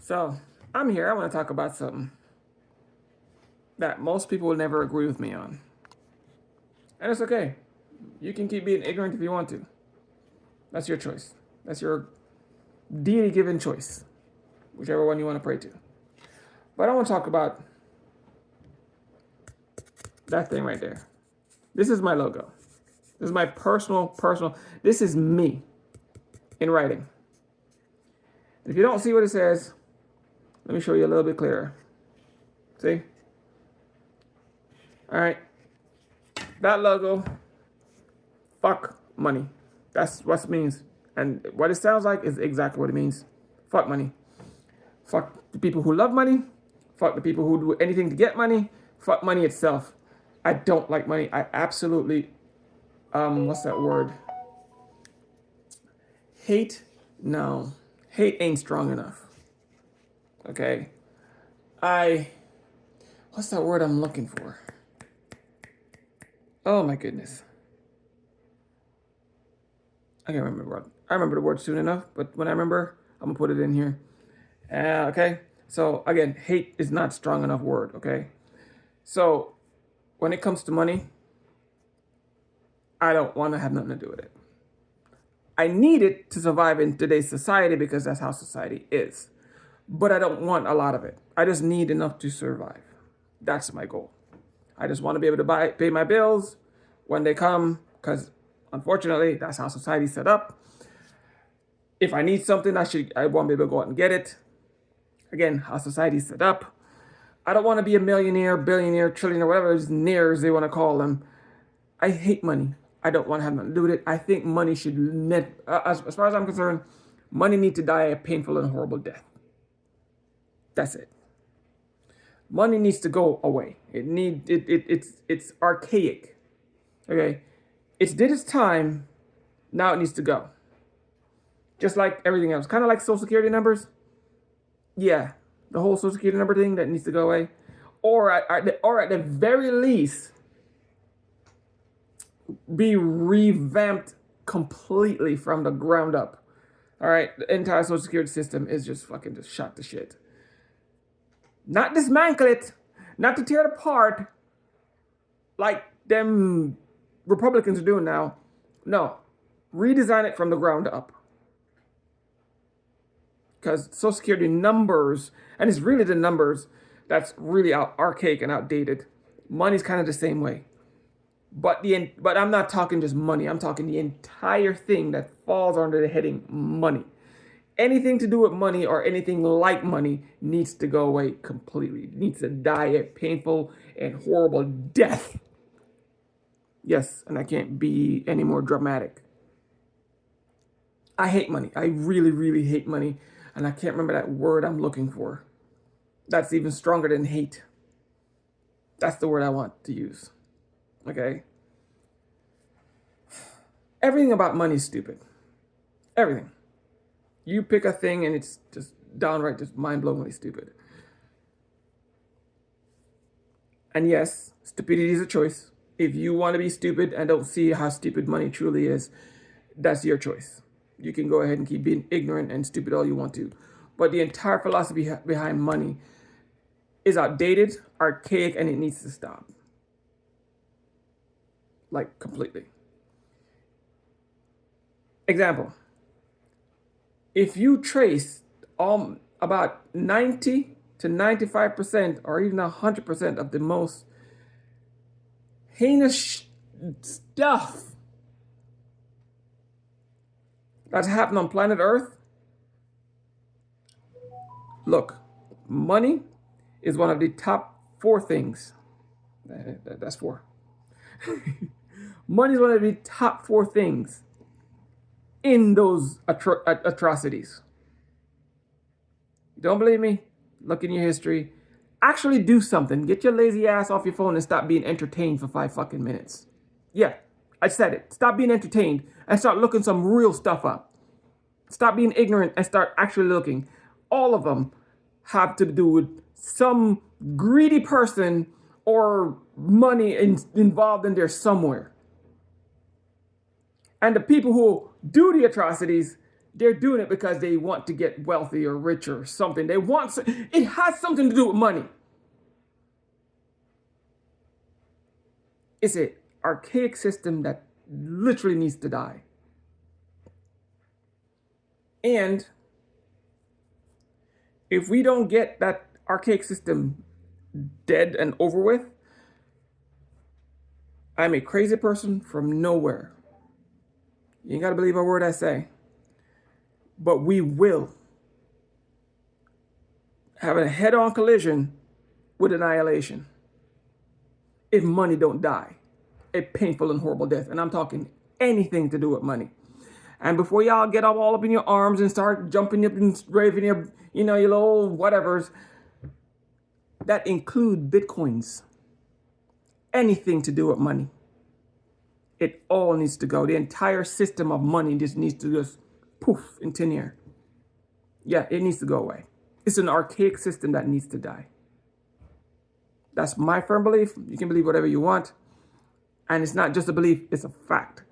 So I'm here. I want to talk about something that most people will never agree with me on. And it's okay. You can keep being ignorant if you want to. That's your choice. That's your deity given choice, whichever one you want to pray to. But I want to talk about that thing right there. This is my logo. This is my personal. This is me in writing. And if you don't see what it says, let me show you a little bit clearer. See? All right. That logo, fuck money. That's what it means. And what it sounds like is exactly what it means. Fuck money. Fuck the people who love money. Fuck the people who do anything to get money. Fuck money itself. I don't like money. I absolutely, what's that word? Hate? No. Hate ain't strong enough. Okay. What's that word I'm looking for? Oh my goodness. I can't remember. I remember the word soon enough, but when I remember, I'm gonna put it in here. Okay. So again, hate is not strong enough word. Okay. So when it comes to money, I don't want to have nothing to do with it. I need it to survive in today's society because that's how society is. But I don't want a lot of it. I just need enough to survive. That's my goal. I just want to be able to pay my bills when they come, because unfortunately, that's how society's set up. If I need something, I want to be able to go out and get it. Again, how society's set up. I don't want to be a millionaire, billionaire, trillionaire, whatever those nears they want to call them. I hate money. I don't want to have nothing to do with it. I think money should, as far as I'm concerned, money needs to die a painful and horrible death. That's it. Money needs to go away. It's archaic. Okay, it's did its time. Now it needs to go. Just like everything else, kind of like Social Security numbers. Yeah, the whole Social Security number thing that needs to go away, or at the very least, be revamped completely from the ground up. All right, the entire Social Security system is just shot to shit. Not dismantle it, not to tear it apart like them Republicans are doing now. No, redesign it from the ground up. Because Social Security numbers, and it's really the numbers that's really archaic and outdated. Money's kind of the same way. But I'm not talking just money. I'm talking the entire thing that falls under the heading money. Anything to do with money or anything like money needs to go away completely. It needs to die a painful and horrible death. Yes, and I can't be any more dramatic. I hate money. I really, really hate money. And I can't remember that word I'm looking for. That's even stronger than hate. That's the word I want to use. Okay? Everything about money is stupid. Everything. You pick a thing and it's just downright just mind-blowingly stupid. And yes, stupidity is a choice. If you want to be stupid and don't see how stupid money truly is, that's your choice. You can go ahead and keep being ignorant and stupid all you want to. But the entire philosophy behind money is outdated, archaic, and it needs to stop. Like, completely. Example. If you trace about 90 to 95% or even 100% of the most heinous stuff that's happened on planet Earth, look, money is one of the top 4 things. That's 4. Money is one of the top 4 things in those atrocities. Don't believe me? Look in your history. Actually do something. Get your lazy ass off your phone and stop being entertained for 5 fucking minutes. Yeah, I said it. Stop being entertained and start looking some real stuff up. Stop being ignorant and start actually looking. All of them have to do with some greedy person or money involved in there somewhere. And the people who do the atrocities, They're doing it because they want to get wealthy or rich or something. It has something to do with money. It's an archaic system that literally needs to die. And if we don't get that archaic system dead and over with, I'm a crazy person from nowhere. You ain't got to believe a word I say. But we will have a head-on collision with annihilation if money don't die a painful and horrible death. And I'm talking anything to do with money. And before y'all get all up in your arms and start jumping up and raving your little whatevers, that include bitcoins. Anything to do with money. It all needs to go. The entire system of money just needs to just poof in thin air. Yeah, it needs to go away. It's an archaic system that needs to die. That's my firm belief. You can believe whatever you want. And it's not just a belief, it's a fact.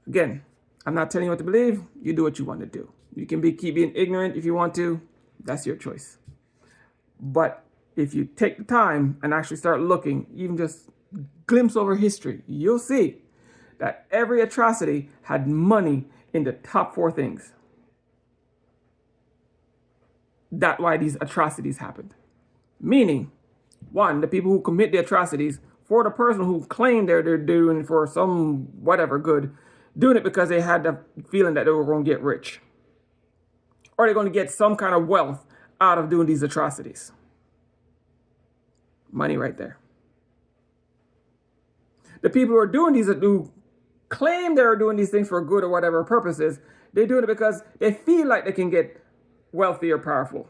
Again, I'm not telling you what to believe. You do what you want to do. You can keep being ignorant if you want to. That's your choice. But if you take the time and actually start looking, even just glimpse over history, you'll see that every atrocity had money in the top 4 things. That's why these atrocities happened. Meaning, 1, the people who commit the atrocities, for the person who claimed they're doing it for some whatever good, doing it because they had the feeling that they were going to get rich. Or they're going to get some kind of wealth out of doing these atrocities. Money right there. The people who are doing these, who claim they're doing these things for good or whatever purposes, they're doing it because they feel like they can get wealthy or powerful.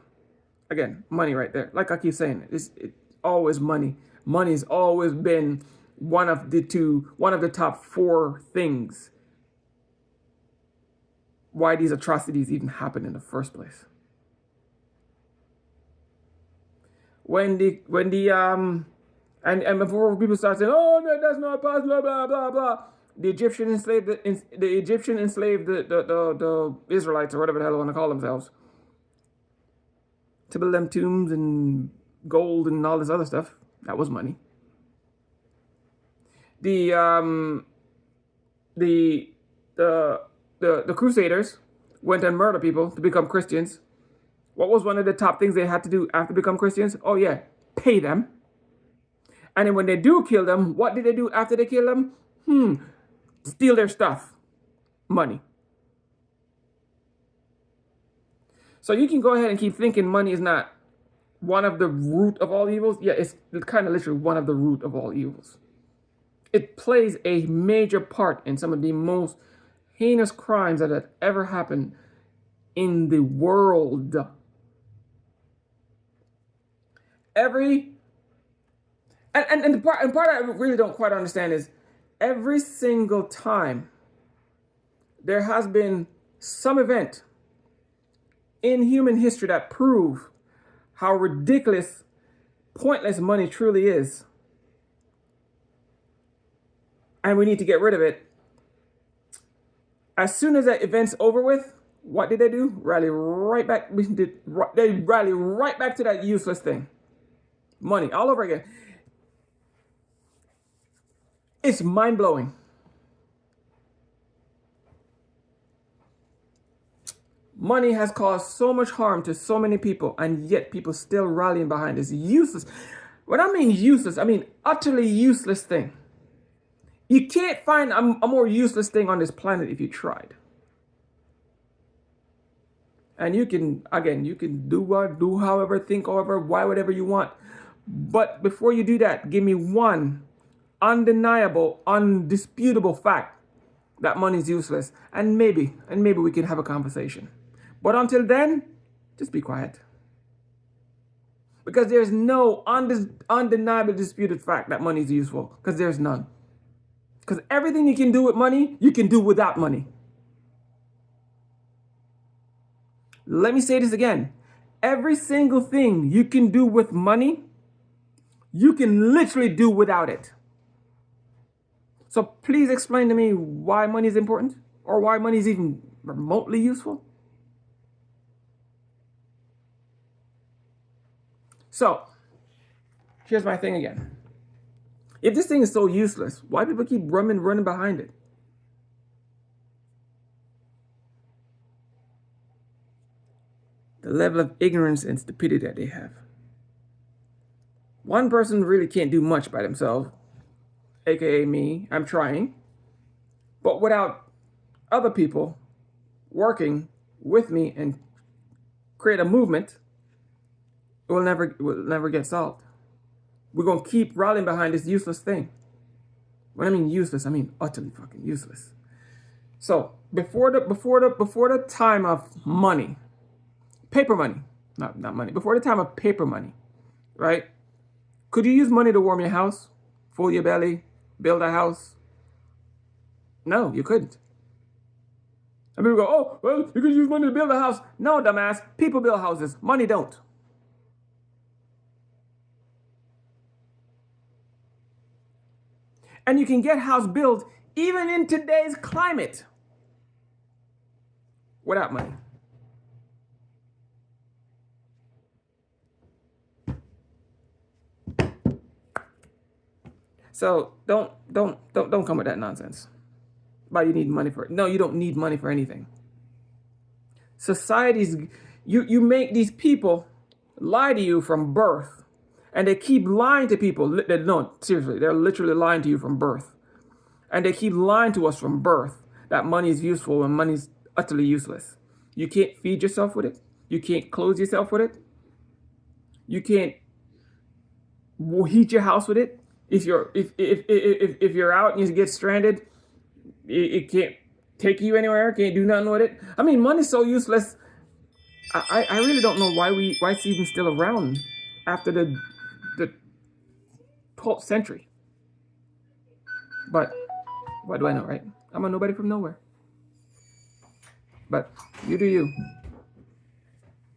Again, money right there. Like I keep saying, it's always money. Money's always been one of the top 4 things why these atrocities even happen in the first place. And before people start saying, oh no, that's not possible, blah blah blah blah. The Egyptian enslaved the Israelites or whatever the hell they want to call themselves to build them tombs and gold and all this other stuff. That was money. The Crusaders went and murdered people to become Christians. What was one of the top things they had to do after become Christians? Oh yeah, pay them. And then when they do kill them, what did they do after they kill them? Steal their stuff. Money. So you can go ahead and keep thinking money is not one of the root of all evils. Yeah, it's kind of literally one of the root of all evils. It plays a major part in some of the most heinous crimes that have ever happened in the world. And the part I really don't quite understand is every single time there has been some event in human history that prove how ridiculous, pointless money truly is, and we need to get rid of it. As soon as that event's over with, what did they do? They rally right back to that useless thing. Money, all over again. It's mind-blowing. Money has caused so much harm to so many people, and yet people still rallying behind this useless. When I mean useless, I mean utterly useless thing. You can't find a more useless thing on this planet if you tried. And you can do however, think however, why, whatever you want. But before you do that, give me one undeniable, undisputable fact that money is useless. And maybe we can have a conversation. But until then, just be quiet. Because there's no undeniable disputed fact that money is useful. Because there's none. Because everything you can do with money, you can do without money. Let me say this again. Every single thing you can do with money, you can literally do without it. So please explain to me why money is important, or why money is even remotely useful? So, here's my thing again. If this thing is so useless, why do people keep running behind it? The level of ignorance and stupidity that they have. One person really can't do much by themselves, aka me. I'm trying. But without other people working with me and create a movement, it will never get solved. We're gonna keep rallying behind this useless thing. When I mean useless, I mean utterly fucking useless. So before the time of money, paper money, not money, before the time of paper money, right? Could you use money to warm your house, fill your belly, build a house? No, you couldn't. And people go, oh, well, you could use money to build a house. No, dumbass. People build houses. Money don't. And you can get house built even in today's climate without money. So don't come with that nonsense. But you need money for it. No, you don't need money for anything. Societies, you make these people lie to you from birth. And they keep lying to people. No, seriously, they're literally lying to you from birth. And they keep lying to us from birth that money is useful when money's utterly useless. You can't feed yourself with it. You can't clothe yourself with it. You can't heat your house with it. If you're out and you get stranded, it can't take you anywhere. Can't do nothing with it. I mean, money's so useless. I really don't know why it's even still around after the 12th century. But what do I know, right? I'm a nobody from nowhere. But you do you.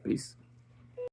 Peace.